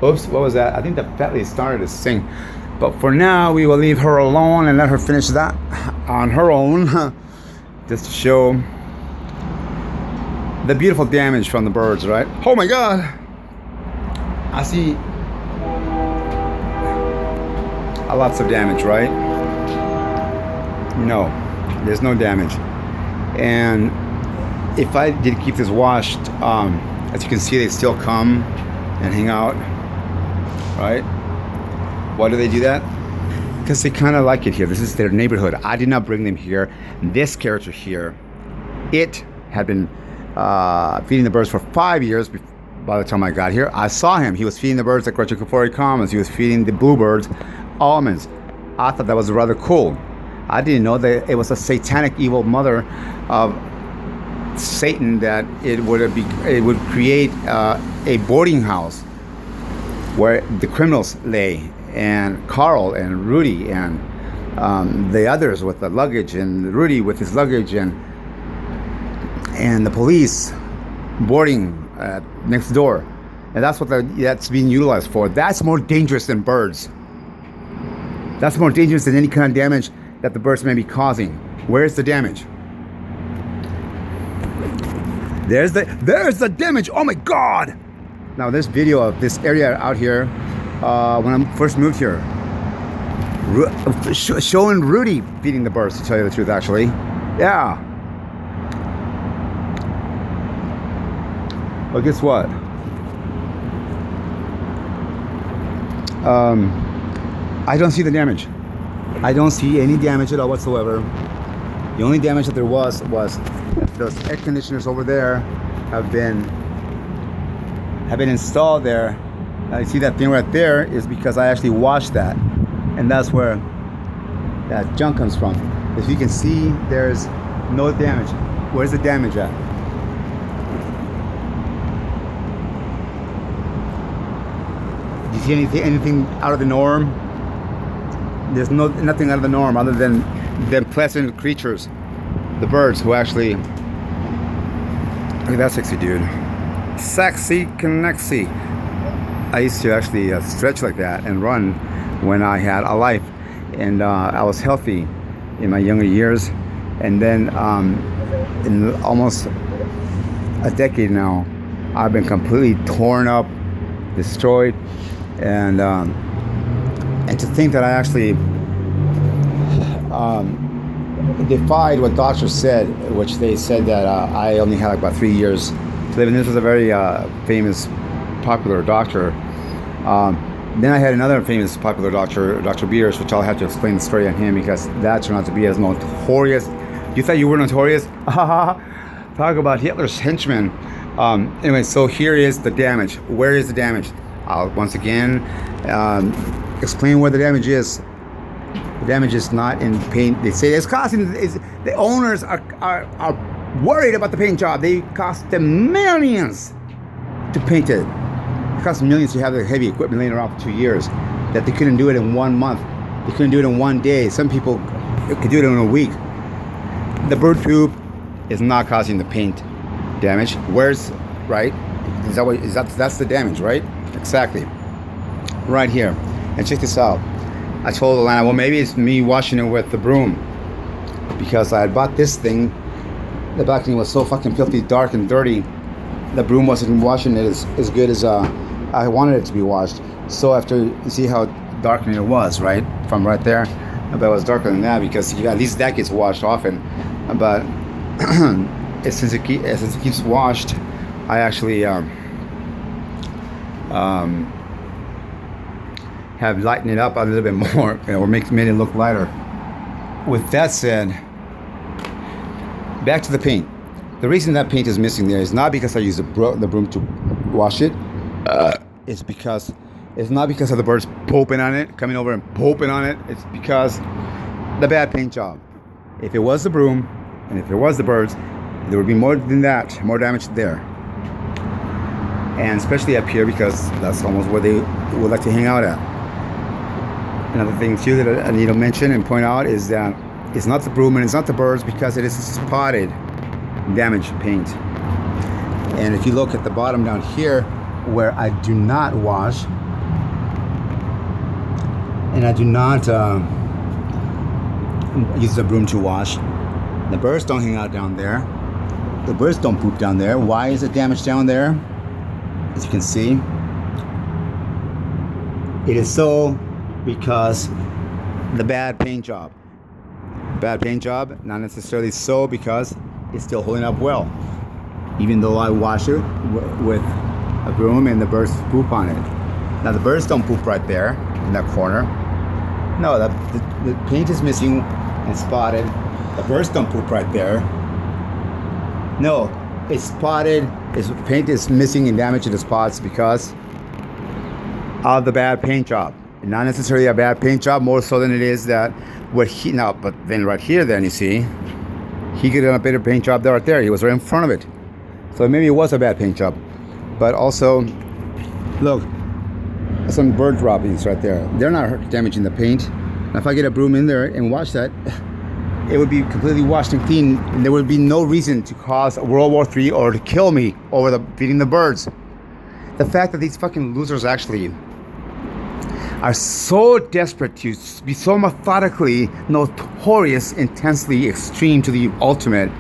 Oops, what was that? I think the fat lady started to sing. But for now, we will leave her alone and let her finish that on her own. Just to show the beautiful damage from the birds, right? Oh my God! I see lots of damage, right? No, there's no damage. And if I did keep this washed, as you can see, they still come and hang out, right? Why do they do that? Because they kind of like it here. This is their neighborhood. I did not bring them here. This character here, it had been feeding the birds for 5 years by the time I got here. I saw him. He was feeding the birds at Gretchen Commons. He was feeding the bluebirds almonds. I thought that was rather cool. I didn't know that it was a satanic evil mother of Satan, that it would create a boarding house where the criminals lay, and Carl and Rudy and the others with the luggage, and Rudy with his luggage, and the police boarding next door. And that's what that's being utilized for. That's more dangerous than birds. That's more dangerous than any kind of damage that the birds may be causing. Where's the damage? There's the damage. Oh my God! Now this video of this area out here, when I first moved here, showing Rudy feeding the birds, to tell you the truth, actually. Yeah. But guess what? I don't see the damage. I don't see any damage at all whatsoever. The only damage that there was that those air conditioners over there have been installed there. I see that thing right there is because I actually washed that, and that's where that junk comes from. As you can see, there's no damage. Where's the damage at? Do you see anything out of the norm? There's nothing out of the norm other than the pleasant creatures, the birds, who actually. Look at that sexy dude. Sexy connexy. I used to actually stretch like that and run when I had a life, and I was healthy in my younger years. And then in almost a decade now, I've been completely torn up, destroyed, and to think that I actually defied what doctors said, which they said that I only had like about 3 years to live. And this was a very famous, popular doctor. Then I had another famous, popular doctor, Dr. Beers, which I'll have to explain the story on him, because that turned out to be as notorious. You thought you were notorious? Talk about Hitler's henchmen. Anyway, so here is the damage. Where is the damage? I'll once again explain where the damage is. The damage is not in paint. They say it's costing. The owners are worried about the paint job. They cost them millions to paint it. It costs millions to have the heavy equipment laying around for 2 years. That they couldn't do it in 1 month. They couldn't do it in 1 day. Some people could do it in a week. The bird poop is not causing the paint damage. Where's right? That's the damage, right? Exactly. Right here. And check this out. I told Alana, well, maybe it's me washing it with the broom, because I had bought this thing. The balcony was so fucking filthy, dark, and dirty. The broom wasn't washing it as good as I wanted it to be washed. So after, you see how darkening it was, right? From right there. But it was darker than that, because at least that gets washed often. But since it keeps washed, I actually have lightened it up a little bit more, or made it look lighter. With that said, back to the paint. The reason that paint is missing there is not because I used the broom to wash it. It's not because of the birds pooping on it, coming over and pooping on it. It's because the bad paint job. If it was the broom, and if it was the birds, there would be more than that, more damage there. And especially up here, because that's almost where they would like to hang out at. Another thing too that I need to mention and point out is that it's not the broom and it's not the birds, because it is spotted damaged paint. And if you look at the bottom down here, where I do not wash, And I do not use the broom to wash. The birds don't hang out down there. The birds don't poop down there. Why is it damaged down there? As you can see, it is so because the bad paint job. Bad paint job, not necessarily so because it's still holding up well. Even though I wash it with a broom and the birds poop on it. Now the birds don't poop right there in that corner. No, the paint is missing and spotted. The birds don't poop right there. No, it's spotted. Paint is missing and damaged in the spots because of the bad paint job. Not necessarily a bad paint job, more so than it is that what he now. But then right here, then you see, he could have done a better paint job right there. He was right in front of it, so maybe it was a bad paint job. But also, look, some bird droppings right there. They're not damaging the paint. Now, if I get a broom in there and wash that, it would be completely washed and clean, and there would be no reason to cause World War III or to kill me over feeding the birds. The fact that these fucking losers actually are so desperate to be so methodically notorious, intensely extreme to the ultimate,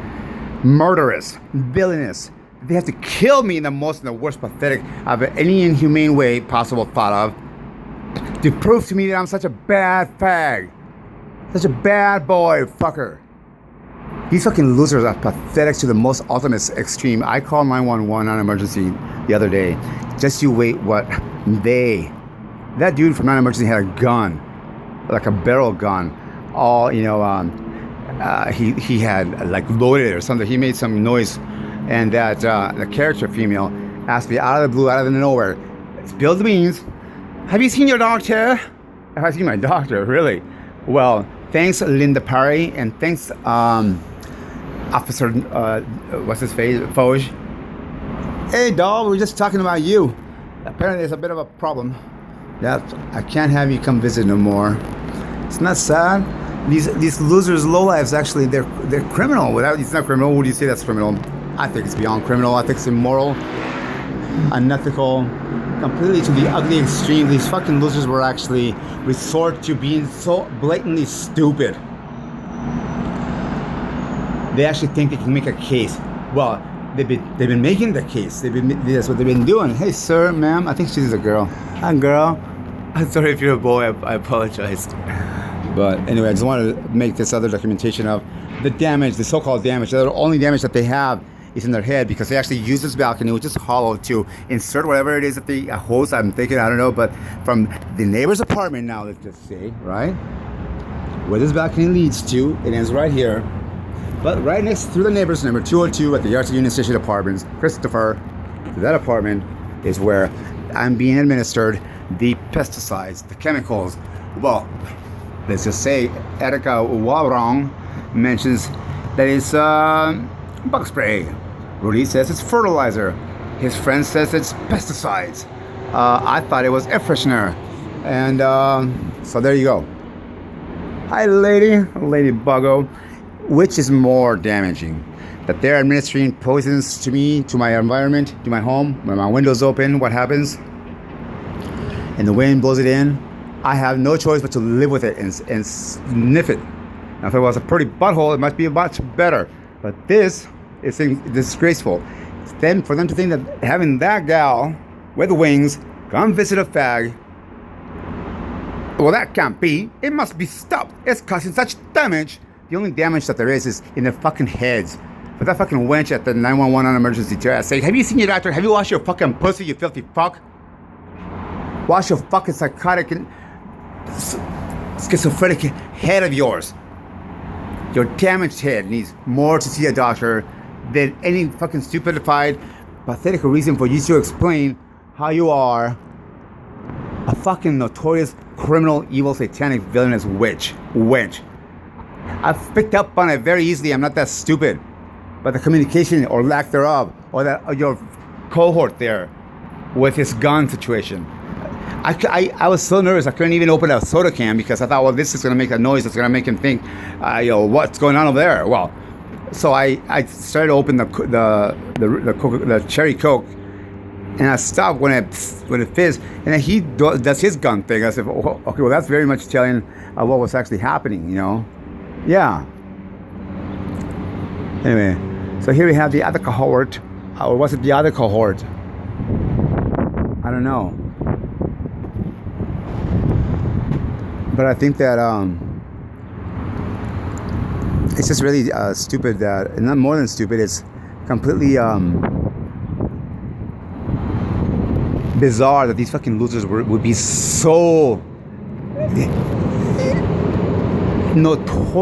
murderous, villainous. They have to kill me in the most and the worst pathetic of any inhumane way possible thought of to prove to me that I'm such a bad fag. Such a bad boy fucker. These fucking losers are pathetic to the most ultimate extreme. I called 911 on emergency the other day. Just you wait what that dude from non-emergency had a gun, like a barrel gun. All, you know, he had like loaded it or something. He made some noise, and that the character female asked me out of the blue, out of nowhere, spill the beans. Have you seen your doctor? Have I seen my doctor? Really? Well, thanks Linda Parry, and thanks Officer what's his face, Foge. Hey dog, we're just talking about you. Apparently there's a bit of a problem. That I can't have you come visit no more. It's not sad. These losers, lowlifes, actually they're criminal. Without, it's not criminal. Would you say that's criminal? I think it's beyond criminal. I think it's immoral, unethical, completely to the ugly extreme. These fucking losers were actually resort to being so blatantly stupid. They actually think they can make a case. Well, they've been making the case. That's what they've been doing. Hey sir, ma'am, I think she's a girl. Hi girl. I'm sorry if you're a boy, I apologize. But anyway, I just wanted to make this other documentation of the damage, the so-called damage. The only damage that they have is in their head, because they actually use this balcony, which is hollow, to insert whatever it is that the host, I'm thinking, I don't know, but from the neighbor's apartment now, let's just say, right? Where this balcony leads to, it ends right here. But right next to the neighbor's number 202 at the Yards Union Station Apartments, Christopher, that apartment is where I'm being administered the pesticides, the chemicals. Well, let's just say Erica Warong mentions that it's bug spray. Rudy says it's fertilizer. His friend says it's pesticides. I thought it was air freshener. And so there you go. Hi, Lady Buggo. Which is more damaging? That they're administering poisons to me, to my environment, to my home, when my window's open, what happens? And the wind blows it in. I have no choice but to live with it and sniff it. Now, if it was a pretty butthole, it might be much better. But this is disgraceful. Then for them to think that having that gal with wings come visit a fag, well, that can't be. It must be stopped. It's causing such damage. The only damage that there is in their fucking heads. But that fucking wench at the 911 on emergency chair saying, have you seen your doctor? Have you washed your fucking pussy, you filthy fuck? Wash your fucking psychotic and schizophrenic head of yours. Your damaged head needs more to see a doctor than any fucking stupidified, pathetic reason for you to explain how you are a fucking notorious criminal, evil, satanic, villainous wench. I've picked up on it very easily. I'm not that stupid. But the communication or lack thereof, or that your cohort there with his gun situation. I was so nervous I couldn't even open a soda can, because I thought, well, this is going to make a noise that's going to make him think, what's going on over there? Well, so I started to open the Cherry Coke, And I stopped when it fizzed, and then he does his gun thing. I said, oh, okay, well, that's very much telling what was actually happening, you know? Yeah. Anyway, so here we have the other cohort. Or was it the other cohort? I don't know. But I think that it's just really stupid that, and not more than stupid, it's completely bizarre that these fucking losers would be so notorious